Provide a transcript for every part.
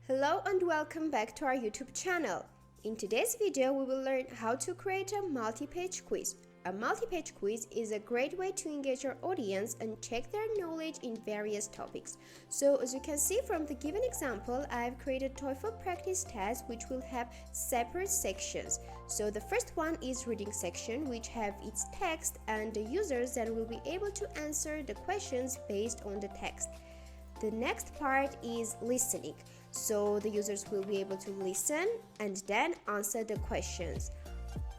Hello and welcome back to our YouTube channel. In today's video, we will learn how to create a multi-page quiz. A multi-page quiz is a great way to engage your audience and check their knowledge in various topics. So as you can see from the given example, I have created TOEFL practice test which will have separate sections. So the first one is reading section, which have its text, and the users then will be able to answer the questions based on the text. The next part is listening, so the users will be able to listen and then answer the questions.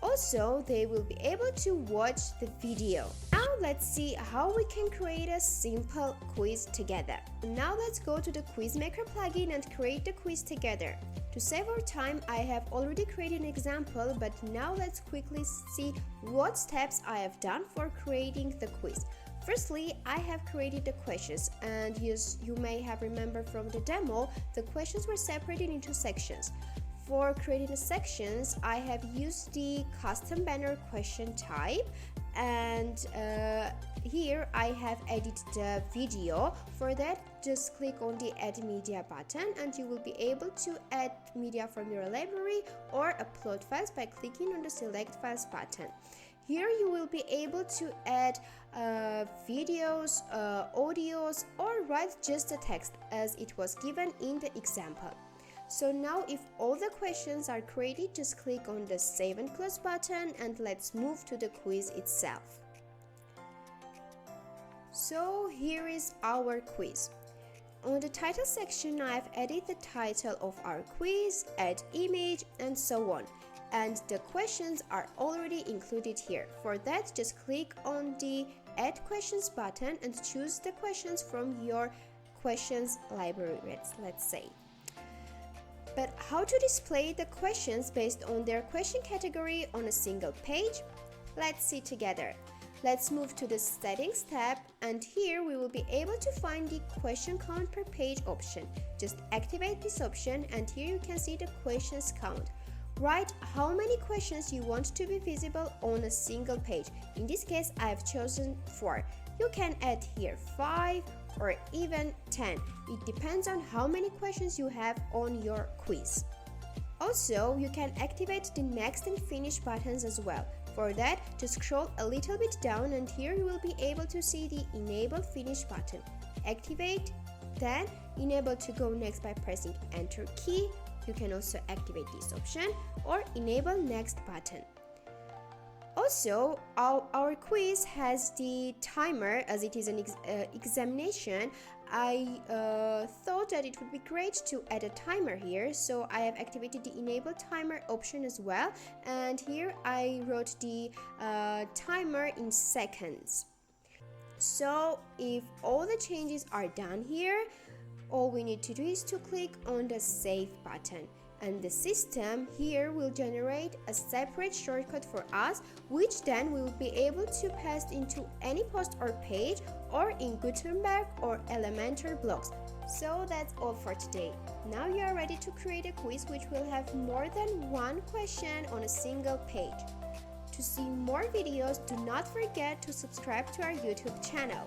Also, they will be able to watch the video. Now let's see how we can create a simple quiz together. Now let's go to the Quizmaker plugin and create the quiz together. To save our time, I have already created an example, but now let's quickly see what steps I have done for creating the quiz. Firstly, I have created the questions, and as you may have remembered from the demo, the questions were separated into sections. For creating the sections, I have used the custom banner question type, and here I have added the video. For that, just click on the add media button and you will be able to add media from your library or upload files by clicking on the select files button. Here you will be able to add videos, audios, or write just the text as it was given in the example. So now if all the questions are created, just click on the save and close button and let's move to the quiz itself. So here is our quiz. On the title section, I've added the title of our quiz, add image, and so on. And the questions are already included here. For that, just click on the add questions button and choose the questions from your questions library, let's say. But how to display the questions based on their question category on a single page? Let's see together. Let's move to the settings tab, and here we will be able to find the question count per page option. Just activate this option and here you can see the questions count. Write how many questions you want to be visible on a single page. In this case, I have chosen 4. You can add here 5 or even 10. It depends on how many questions you have on your quiz. Also, you can activate the next and finish buttons as well. For that, just scroll a little bit down and here you will be able to see the enable finish button. Activate, then enable to go next by pressing enter key. You can also activate this option or enable next button. Also, our quiz has the timer as it is an examination. I thought that it would be great to add a timer here, so I have activated the enable timer option as well, and here I wrote the timer in seconds. So if all the changes are done here, all we need to do is to click on the save button, and the system here will generate a separate shortcut for us, which then we will be able to paste into any post or page or in Gutenberg or Elementor blocks. So that's all for today. Now you are ready to create a quiz which will have more than one question on a single page. To see more videos, do not forget to subscribe to our YouTube channel.